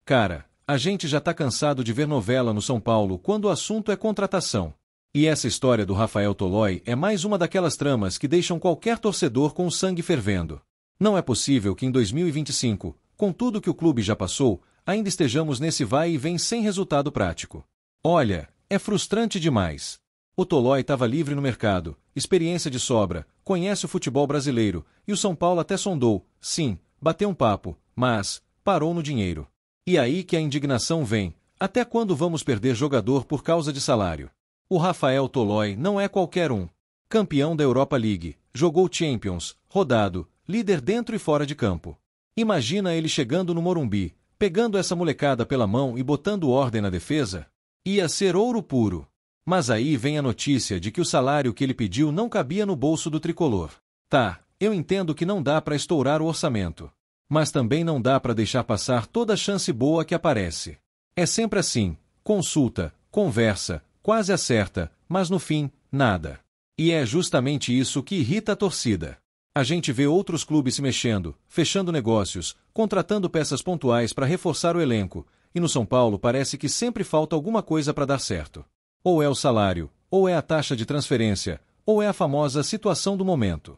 Cara, a gente já tá cansado de ver novela no São Paulo quando o assunto é contratação. E essa história do Rafael Tolói é mais uma daquelas tramas que deixam qualquer torcedor com o sangue fervendo. Não é possível que em 2025, com tudo que o clube já passou, ainda estejamos nesse vai e vem sem resultado prático. Olha, é frustrante demais. O Tolói estava livre no mercado, experiência de sobra, conhece o futebol brasileiro, e o São Paulo até sondou, sim, bateu um papo, mas parou no dinheiro. E aí que a indignação vem. Até quando vamos perder jogador por causa de salário? O Rafael Tolói não é qualquer um. Campeão da Europa League, jogou Champions, rodado, líder dentro e fora de campo. Imagina ele chegando no Morumbi, pegando essa molecada pela mão e botando ordem na defesa? Ia ser ouro puro. Mas aí vem a notícia de que o salário que ele pediu não cabia no bolso do tricolor. Tá, eu entendo que não dá para estourar o orçamento. Mas também não dá para deixar passar toda a chance boa que aparece. É sempre assim, consulta, conversa, quase acerta, mas no fim, nada. E é justamente isso que irrita a torcida. A gente vê outros clubes se mexendo, fechando negócios, contratando peças pontuais para reforçar o elenco, e no São Paulo parece que sempre falta alguma coisa para dar certo. Ou é o salário, ou é a taxa de transferência, ou é a famosa situação do momento.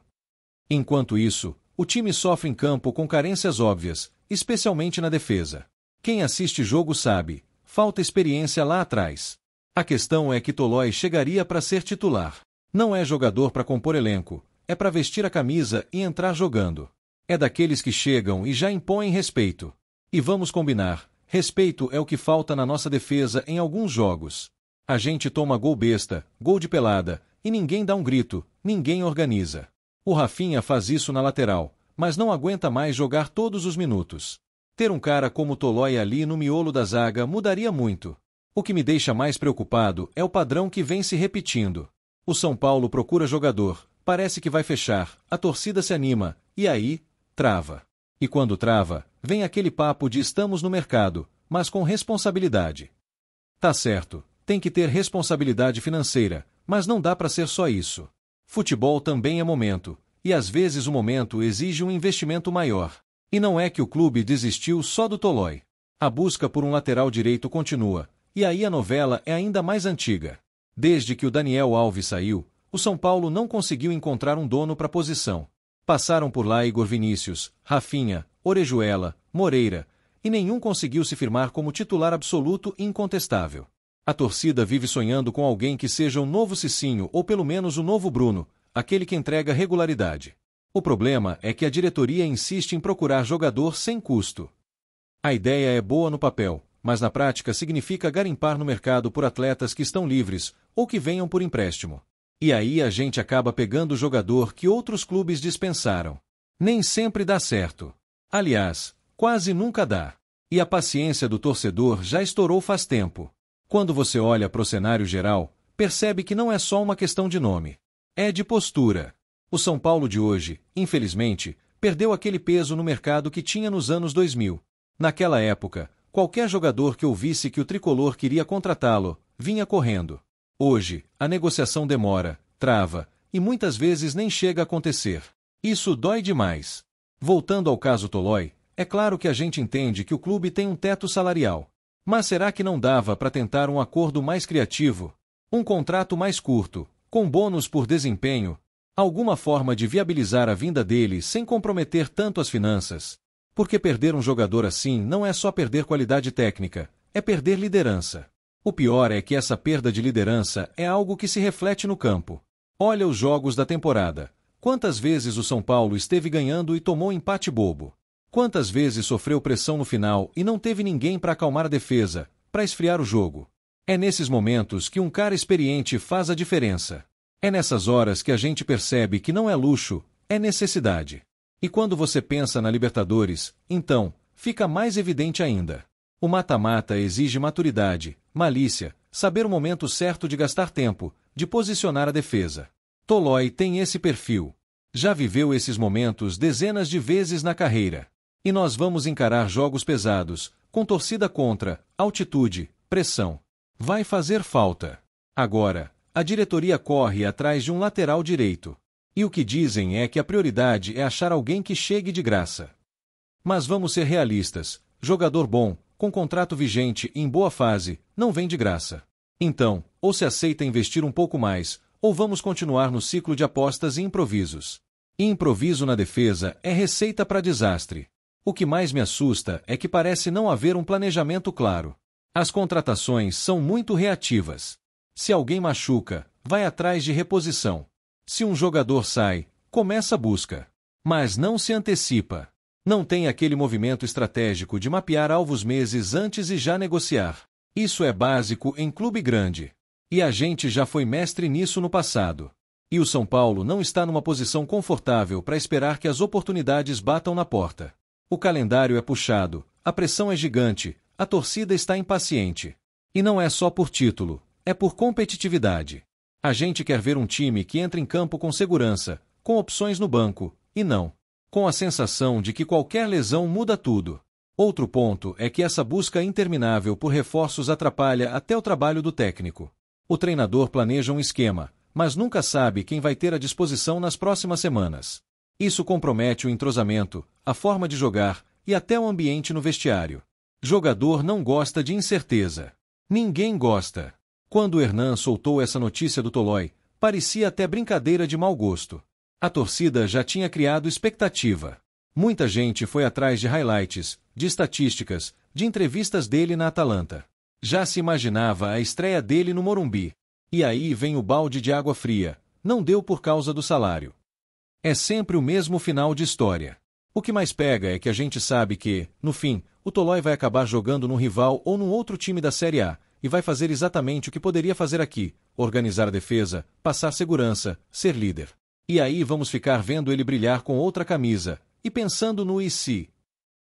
Enquanto isso, o time sofre em campo com carências óbvias, especialmente na defesa. Quem assiste jogo sabe, falta experiência lá atrás. A questão é que Tolói chegaria para ser titular. Não é jogador para compor elenco, é para vestir a camisa e entrar jogando. É daqueles que chegam e já impõem respeito. E vamos combinar, respeito é o que falta na nossa defesa em alguns jogos. A gente toma gol besta, gol de pelada, e ninguém dá um grito, ninguém organiza. O Rafinha faz isso na lateral, mas não aguenta mais jogar todos os minutos. Ter um cara como o Tolói ali no miolo da zaga mudaria muito. O que me deixa mais preocupado é o padrão que vem se repetindo. O São Paulo procura jogador, parece que vai fechar, a torcida se anima, e aí, trava. E quando trava, vem aquele papo de estamos no mercado, mas com responsabilidade. Tá certo, tem que ter responsabilidade financeira, mas não dá para ser só isso. Futebol também é momento, e às vezes o momento exige um investimento maior. E não é que o clube desistiu só do Tolói. A busca por um lateral direito continua, e aí a novela é ainda mais antiga. Desde que o Daniel Alves saiu, o São Paulo não conseguiu encontrar um dono para a posição. Passaram por lá Igor Vinícius, Rafinha, Orejuela, Moreira, e nenhum conseguiu se firmar como titular absoluto e incontestável. A torcida vive sonhando com alguém que seja o novo Cicinho ou pelo menos o novo Bruno, aquele que entrega regularidade. O problema é que a diretoria insiste em procurar jogador sem custo. A ideia é boa no papel, mas na prática significa garimpar no mercado por atletas que estão livres ou que venham por empréstimo. E aí a gente acaba pegando o jogador que outros clubes dispensaram. Nem sempre dá certo. Aliás, quase nunca dá. E a paciência do torcedor já estourou faz tempo. Quando você olha para o cenário geral, percebe que não é só uma questão de nome. É de postura. O São Paulo de hoje, infelizmente, perdeu aquele peso no mercado que tinha nos anos 2000. Naquela época, qualquer jogador que ouvisse que o tricolor queria contratá-lo, vinha correndo. Hoje, a negociação demora, trava, e muitas vezes nem chega a acontecer. Isso dói demais. Voltando ao caso Tolói, é claro que a gente entende que o clube tem um teto salarial. Mas será que não dava para tentar um acordo mais criativo? Um contrato mais curto, com bônus por desempenho? Alguma forma de viabilizar a vinda dele sem comprometer tanto as finanças? Porque perder um jogador assim não é só perder qualidade técnica, é perder liderança. O pior é que essa perda de liderança é algo que se reflete no campo. Olha os jogos da temporada. Quantas vezes o São Paulo esteve ganhando e tomou empate bobo? Quantas vezes sofreu pressão no final e não teve ninguém para acalmar a defesa, para esfriar o jogo? É nesses momentos que um cara experiente faz a diferença. É nessas horas que a gente percebe que não é luxo, é necessidade. E quando você pensa na Libertadores, então, fica mais evidente ainda. O mata-mata exige maturidade, malícia, saber o momento certo de gastar tempo, de posicionar a defesa. Tolói tem esse perfil. Já viveu esses momentos dezenas de vezes na carreira. E nós vamos encarar jogos pesados, com torcida contra, altitude, pressão. Vai fazer falta. Agora, a diretoria corre atrás de um lateral direito. E o que dizem é que a prioridade é achar alguém que chegue de graça. Mas vamos ser realistas, jogador bom, com contrato vigente e em boa fase, não vem de graça. Então, ou se aceita investir um pouco mais, ou vamos continuar no ciclo de apostas e improvisos. E improviso na defesa é receita para desastre. O que mais me assusta é que parece não haver um planejamento claro. As contratações são muito reativas. Se alguém machuca, vai atrás de reposição. Se um jogador sai, começa a busca. Mas não se antecipa. Não tem aquele movimento estratégico de mapear alvos meses antes e já negociar. Isso é básico em clube grande. E a gente já foi mestre nisso no passado. E o São Paulo não está numa posição confortável para esperar que as oportunidades batam na porta. O calendário é puxado, a pressão é gigante, a torcida está impaciente. E não é só por título, é por competitividade. A gente quer ver um time que entra em campo com segurança, com opções no banco, e não com a sensação de que qualquer lesão muda tudo. Outro ponto é que essa busca interminável por reforços atrapalha até o trabalho do técnico. O treinador planeja um esquema, mas nunca sabe quem vai ter à disposição nas próximas semanas. Isso compromete o entrosamento, a forma de jogar e até o ambiente no vestiário. Jogador não gosta de incerteza. Ninguém gosta. Quando o Hernan soltou essa notícia do Tolói, parecia até brincadeira de mau gosto. A torcida já tinha criado expectativa. Muita gente foi atrás de highlights, de estatísticas, de entrevistas dele na Atalanta. Já se imaginava a estreia dele no Morumbi. E aí vem o balde de água fria. Não deu por causa do salário. É sempre o mesmo final de história. O que mais pega é que a gente sabe que, no fim, o Tolói vai acabar jogando num rival ou num outro time da Série A, e vai fazer exatamente o que poderia fazer aqui, organizar a defesa, passar segurança, ser líder. E aí vamos ficar vendo ele brilhar com outra camisa, e pensando no e se?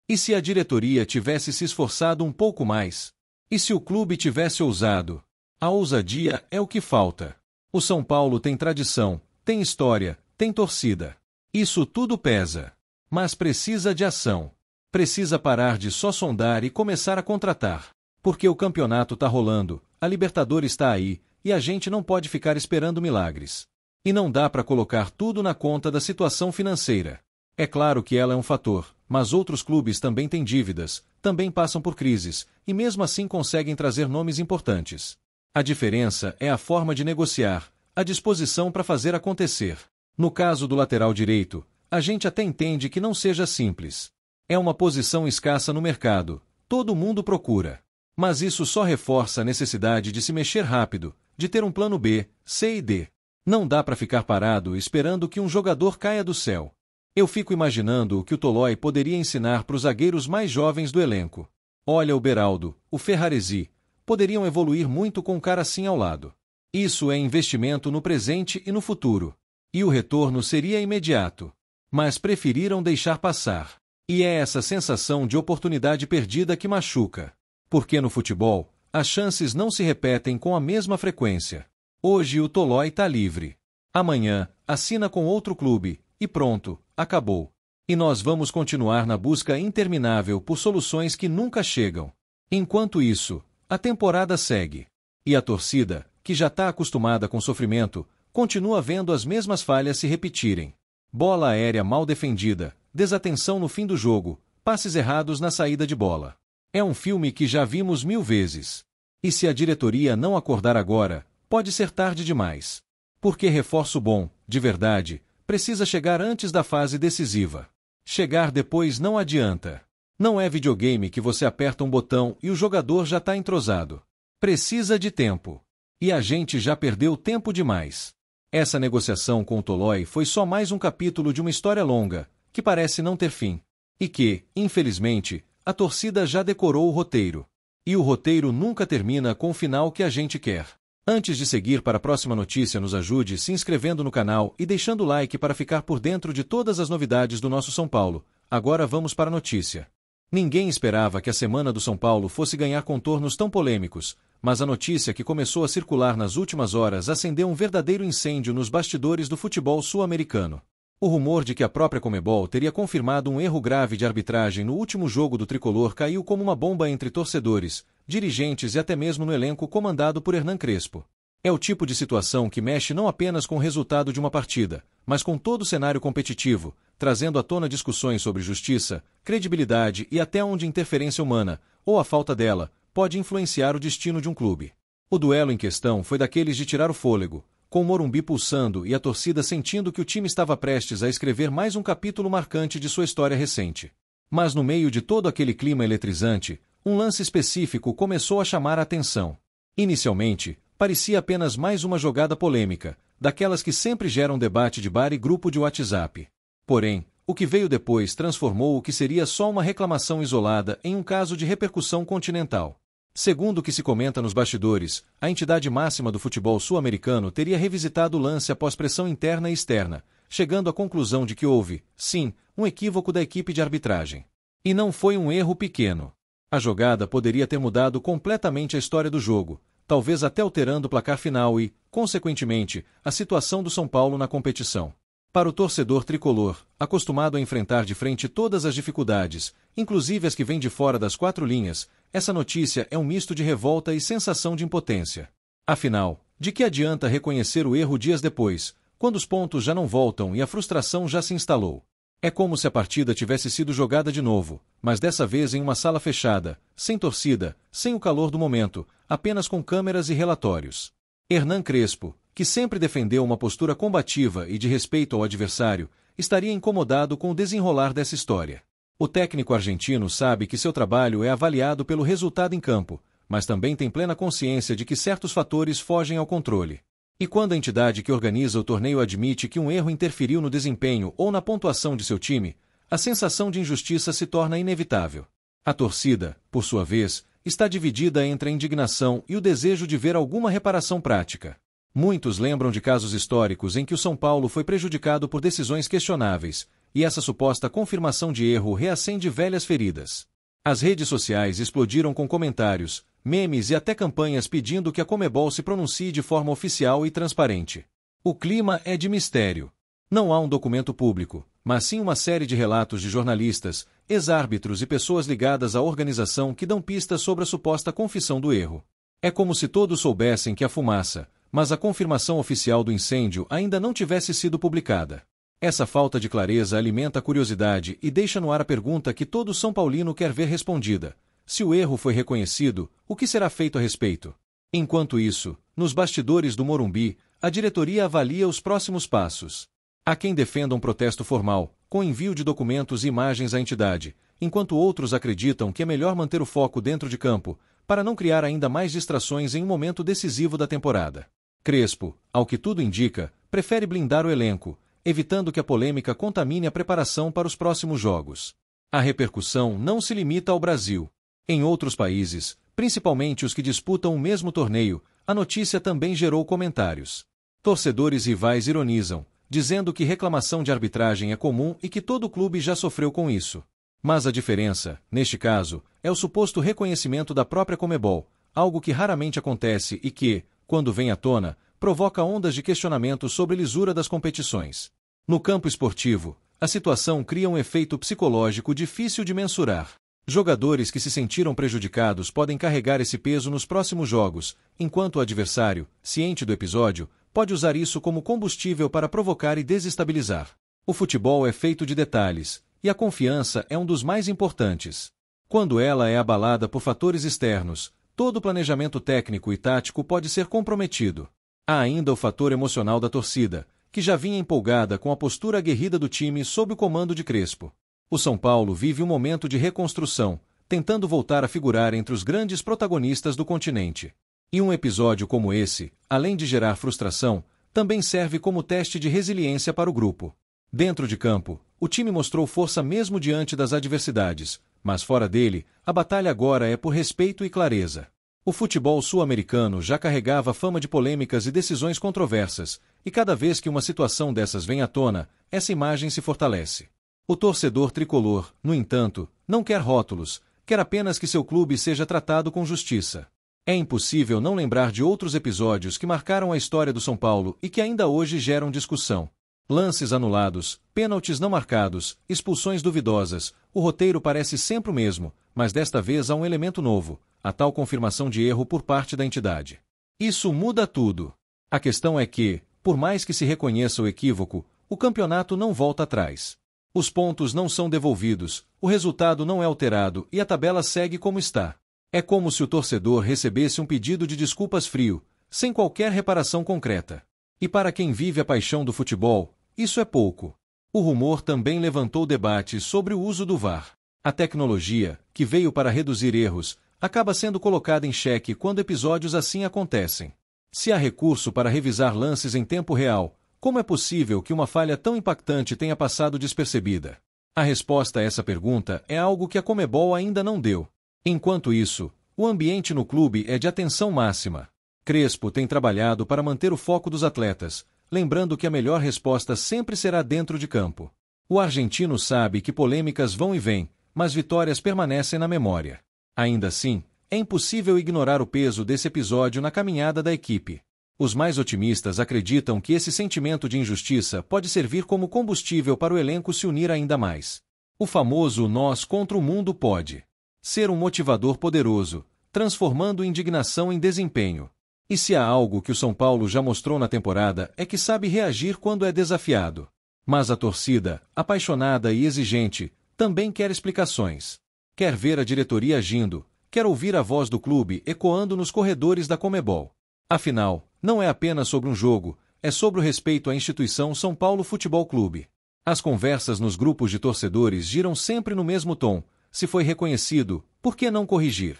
E se a diretoria tivesse se esforçado um pouco mais? E se o clube tivesse ousado? A ousadia é o que falta. O São Paulo tem tradição, tem história, tem torcida. Isso tudo pesa. Mas precisa de ação. Precisa parar de só sondar e começar a contratar. Porque o campeonato tá rolando, a Libertadores está aí, e a gente não pode ficar esperando milagres. E não dá para colocar tudo na conta da situação financeira. É claro que ela é um fator, mas outros clubes também têm dívidas, também passam por crises, e mesmo assim conseguem trazer nomes importantes. A diferença é a forma de negociar, a disposição para fazer acontecer. No caso do lateral direito, a gente até entende que não seja simples. É uma posição escassa no mercado, todo mundo procura. Mas isso só reforça a necessidade de se mexer rápido, de ter um plano B, C e D. Não dá para ficar parado esperando que um jogador caia do céu. Eu fico imaginando o que o Tolói poderia ensinar para os zagueiros mais jovens do elenco. Olha o Beraldo, o Ferraresi, poderiam evoluir muito com um cara assim ao lado. Isso é investimento no presente e no futuro. E o retorno seria imediato. Mas preferiram deixar passar. E é essa sensação de oportunidade perdida que machuca. Porque no futebol, as chances não se repetem com a mesma frequência. Hoje o Tolói está livre. Amanhã, assina com outro clube, e pronto, acabou. E nós vamos continuar na busca interminável por soluções que nunca chegam. Enquanto isso, a temporada segue. E a torcida, que já está acostumada com sofrimento, continua vendo as mesmas falhas se repetirem. Bola aérea mal defendida, desatenção no fim do jogo, passes errados na saída de bola. É um filme que já vimos 1000 vezes. E se a diretoria não acordar agora, pode ser tarde demais. Porque reforço bom, de verdade, precisa chegar antes da fase decisiva. Chegar depois não adianta. Não é videogame que você aperta um botão e o jogador já está entrosado. Precisa de tempo. E a gente já perdeu tempo demais. Essa negociação com o Tolói foi só mais um capítulo de uma história longa, que parece não ter fim. E que, infelizmente, a torcida já decorou o roteiro. E o roteiro nunca termina com o final que a gente quer. Antes de seguir para a próxima notícia, nos ajude se inscrevendo no canal e deixando o like para ficar por dentro de todas as novidades do nosso São Paulo. Agora vamos para a notícia. Ninguém esperava que a semana do São Paulo fosse ganhar contornos tão polêmicos, mas a notícia que começou a circular nas últimas horas acendeu um verdadeiro incêndio nos bastidores do futebol sul-americano. O rumor de que a própria Conmebol teria confirmado um erro grave de arbitragem no último jogo do tricolor caiu como uma bomba entre torcedores, dirigentes e até mesmo no elenco comandado por Hernan Crespo. É o tipo de situação que mexe não apenas com o resultado de uma partida, mas com todo o cenário competitivo, trazendo à tona discussões sobre justiça, credibilidade e até onde interferência humana, ou a falta dela, pode influenciar o destino de um clube. O duelo em questão foi daqueles de tirar o fôlego, com o Morumbi pulsando e a torcida sentindo que o time estava prestes a escrever mais um capítulo marcante de sua história recente. Mas no meio de todo aquele clima eletrizante, um lance específico começou a chamar a atenção. Inicialmente, parecia apenas mais uma jogada polêmica, daquelas que sempre geram debate de bar e grupo de WhatsApp. Porém, o que veio depois transformou o que seria só uma reclamação isolada em um caso de repercussão continental. Segundo o que se comenta nos bastidores, a entidade máxima do futebol sul-americano teria revisitado o lance após pressão interna e externa, chegando à conclusão de que houve, sim, um equívoco da equipe de arbitragem. E não foi um erro pequeno. A jogada poderia ter mudado completamente a história do jogo, talvez até alterando o placar final e, consequentemente, a situação do São Paulo na competição. Para o torcedor tricolor, acostumado a enfrentar de frente todas as dificuldades, inclusive as que vêm de fora das quatro linhas, essa notícia é um misto de revolta e sensação de impotência. Afinal, de que adianta reconhecer o erro dias depois, quando os pontos já não voltam e a frustração já se instalou? É como se a partida tivesse sido jogada de novo, mas dessa vez em uma sala fechada, sem torcida, sem o calor do momento, apenas com câmeras e relatórios. Hernan Crespo, que sempre defendeu uma postura combativa e de respeito ao adversário, estaria incomodado com o desenrolar dessa história. O técnico argentino sabe que seu trabalho é avaliado pelo resultado em campo, mas também tem plena consciência de que certos fatores fogem ao controle. E quando a entidade que organiza o torneio admite que um erro interferiu no desempenho ou na pontuação de seu time, a sensação de injustiça se torna inevitável. A torcida, por sua vez, está dividida entre a indignação e o desejo de ver alguma reparação prática. Muitos lembram de casos históricos em que o São Paulo foi prejudicado por decisões questionáveis, e essa suposta confirmação de erro reacende velhas feridas. As redes sociais explodiram com comentários, memes e até campanhas pedindo que a Conmebol se pronuncie de forma oficial e transparente. O clima é de mistério. Não há um documento público, mas sim uma série de relatos de jornalistas, ex-árbitros e pessoas ligadas à organização que dão pistas sobre a suposta confissão do erro. É como se todos soubessem que a fumaça, mas a confirmação oficial do incêndio ainda não tivesse sido publicada. Essa falta de clareza alimenta a curiosidade e deixa no ar a pergunta que todo São Paulino quer ver respondida. Se o erro foi reconhecido, o que será feito a respeito? Enquanto isso, nos bastidores do Morumbi, a diretoria avalia os próximos passos. Há quem defenda um protesto formal, com envio de documentos e imagens à entidade, enquanto outros acreditam que é melhor manter o foco dentro de campo, para não criar ainda mais distrações em um momento decisivo da temporada. Crespo, ao que tudo indica, prefere blindar o elenco, evitando que a polêmica contamine a preparação para os próximos jogos. A repercussão não se limita ao Brasil. Em outros países, principalmente os que disputam o mesmo torneio, a notícia também gerou comentários. Torcedores rivais ironizam, dizendo que reclamação de arbitragem é comum e que todo clube já sofreu com isso. Mas a diferença, neste caso, é o suposto reconhecimento da própria Conmebol, algo que raramente acontece e que, quando vem à tona, provoca ondas de questionamento sobre a lisura das competições. No campo esportivo, a situação cria um efeito psicológico difícil de mensurar. Jogadores que se sentiram prejudicados podem carregar esse peso nos próximos jogos, enquanto o adversário, ciente do episódio, pode usar isso como combustível para provocar e desestabilizar. O futebol é feito de detalhes, e a confiança é um dos mais importantes. Quando ela é abalada por fatores externos, todo o planejamento técnico e tático pode ser comprometido. Há ainda o fator emocional da torcida, que já vinha empolgada com a postura aguerrida do time sob o comando de Crespo. O São Paulo vive um momento de reconstrução, tentando voltar a figurar entre os grandes protagonistas do continente. E um episódio como esse, além de gerar frustração, também serve como teste de resiliência para o grupo. Dentro de campo, o time mostrou força mesmo diante das adversidades, mas fora dele, a batalha agora é por respeito e clareza. O futebol sul-americano já carregava fama de polêmicas e decisões controversas, e cada vez que uma situação dessas vem à tona, essa imagem se fortalece. O torcedor tricolor, no entanto, não quer rótulos, quer apenas que seu clube seja tratado com justiça. É impossível não lembrar de outros episódios que marcaram a história do São Paulo e que ainda hoje geram discussão. Lances anulados, pênaltis não marcados, expulsões duvidosas, o roteiro parece sempre o mesmo, mas desta vez há um elemento novo, a tal confirmação de erro por parte da entidade. Isso muda tudo. A questão é que, por mais que se reconheça o equívoco, o campeonato não volta atrás. Os pontos não são devolvidos, o resultado não é alterado e a tabela segue como está. É como se o torcedor recebesse um pedido de desculpas frio, sem qualquer reparação concreta. E para quem vive a paixão do futebol, isso é pouco. O rumor também levantou debates sobre o uso do VAR. A tecnologia, que veio para reduzir erros, acaba sendo colocada em xeque quando episódios assim acontecem. Se há recurso para revisar lances em tempo real, como é possível que uma falha tão impactante tenha passado despercebida? A resposta a essa pergunta é algo que a Conmebol ainda não deu. Enquanto isso, o ambiente no clube é de atenção máxima. Crespo tem trabalhado para manter o foco dos atletas, lembrando que a melhor resposta sempre será dentro de campo. O argentino sabe que polêmicas vão e vêm, mas vitórias permanecem na memória. Ainda assim, é impossível ignorar o peso desse episódio na caminhada da equipe. Os mais otimistas acreditam que esse sentimento de injustiça pode servir como combustível para o elenco se unir ainda mais. O famoso nós contra o mundo pode ser um motivador poderoso, transformando indignação em desempenho. E se há algo que o São Paulo já mostrou na temporada é que sabe reagir quando é desafiado. Mas a torcida, apaixonada e exigente, também quer explicações. Quer ver a diretoria agindo, quer ouvir a voz do clube ecoando nos corredores da Conmebol. Afinal, não é apenas sobre um jogo, é sobre o respeito à instituição São Paulo Futebol Clube. As conversas nos grupos de torcedores giram sempre no mesmo tom: se foi reconhecido, por que não corrigir?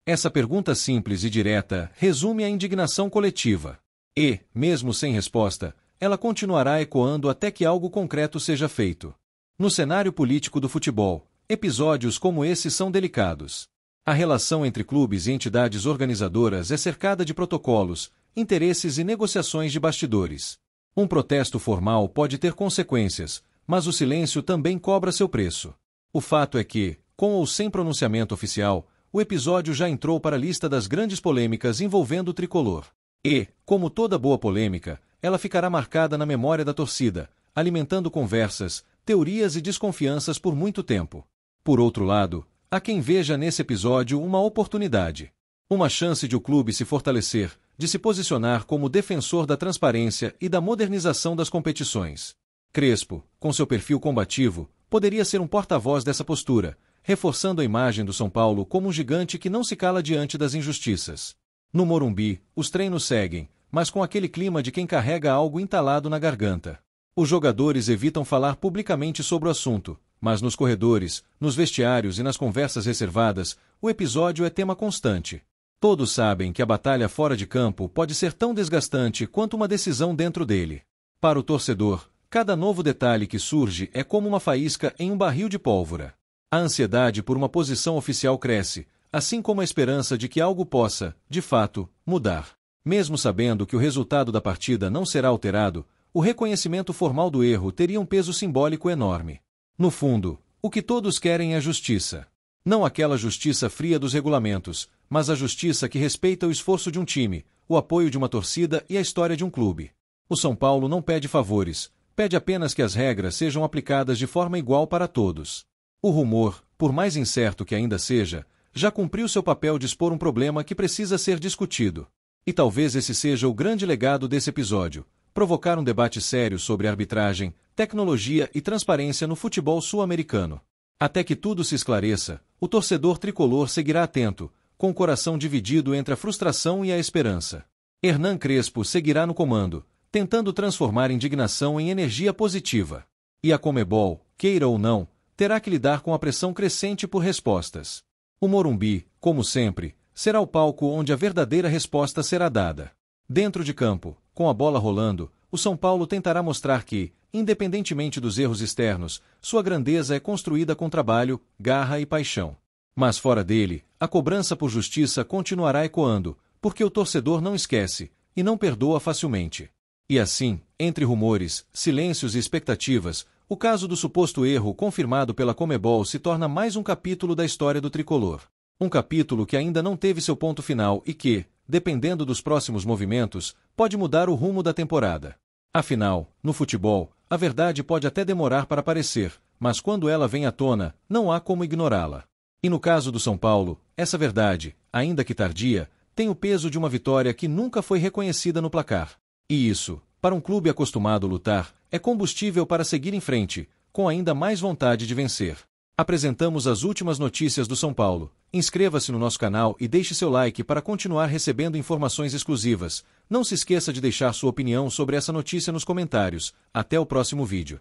Essa pergunta simples e direta resume a indignação coletiva. E, mesmo sem resposta, ela continuará ecoando até que algo concreto seja feito. No cenário político do futebol, episódios como esse são delicados. A relação entre clubes e entidades organizadoras é cercada de protocolos, interesses e negociações de bastidores. Um protesto formal pode ter consequências, mas o silêncio também cobra seu preço. O fato é que, com ou sem pronunciamento oficial, o episódio já entrou para a lista das grandes polêmicas envolvendo o tricolor. E, como toda boa polêmica, ela ficará marcada na memória da torcida, alimentando conversas, teorias e desconfianças por muito tempo. Por outro lado, há quem veja nesse episódio uma oportunidade. Uma chance de o clube se fortalecer, de se posicionar como defensor da transparência e da modernização das competições. Crespo, com seu perfil combativo, poderia ser um porta-voz dessa postura, reforçando a imagem do São Paulo como um gigante que não se cala diante das injustiças. No Morumbi, os treinos seguem, mas com aquele clima de quem carrega algo entalado na garganta. Os jogadores evitam falar publicamente sobre o assunto, mas nos corredores, nos vestiários e nas conversas reservadas, o episódio é tema constante. Todos sabem que a batalha fora de campo pode ser tão desgastante quanto uma decisão dentro dele. Para o torcedor, cada novo detalhe que surge é como uma faísca em um barril de pólvora. A ansiedade por uma posição oficial cresce, assim como a esperança de que algo possa, de fato, mudar. Mesmo sabendo que o resultado da partida não será alterado, o reconhecimento formal do erro teria um peso simbólico enorme. No fundo, o que todos querem é justiça. Não aquela justiça fria dos regulamentos, mas a justiça que respeita o esforço de um time, o apoio de uma torcida e a história de um clube. O São Paulo não pede favores, pede apenas que as regras sejam aplicadas de forma igual para todos. O rumor, por mais incerto que ainda seja, já cumpriu seu papel de expor um problema que precisa ser discutido. E talvez esse seja o grande legado desse episódio: provocar um debate sério sobre arbitragem, tecnologia e transparência no futebol sul-americano. Até que tudo se esclareça, o torcedor tricolor seguirá atento, com o coração dividido entre a frustração e a esperança. Hernan Crespo seguirá no comando, tentando transformar indignação em energia positiva. E a Conmebol, queira ou não, terá que lidar com a pressão crescente por respostas. O Morumbi, como sempre, será o palco onde a verdadeira resposta será dada. Dentro de campo, com a bola rolando, o São Paulo tentará mostrar que, independentemente dos erros externos, sua grandeza é construída com trabalho, garra e paixão. Mas fora dele, a cobrança por justiça continuará ecoando, porque o torcedor não esquece, e não perdoa facilmente. E assim, entre rumores, silêncios e expectativas, o caso do suposto erro confirmado pela Conmebol se torna mais um capítulo da história do tricolor. Um capítulo que ainda não teve seu ponto final e que, dependendo dos próximos movimentos, pode mudar o rumo da temporada. Afinal, no futebol, a verdade pode até demorar para aparecer, mas quando ela vem à tona, não há como ignorá-la. E no caso do São Paulo, essa verdade, ainda que tardia, tem o peso de uma vitória que nunca foi reconhecida no placar. E isso, para um clube acostumado a lutar, é combustível para seguir em frente, com ainda mais vontade de vencer. Apresentamos as últimas notícias do São Paulo. Inscreva-se no nosso canal e deixe seu like para continuar recebendo informações exclusivas. Não se esqueça de deixar sua opinião sobre essa notícia nos comentários. Até o próximo vídeo.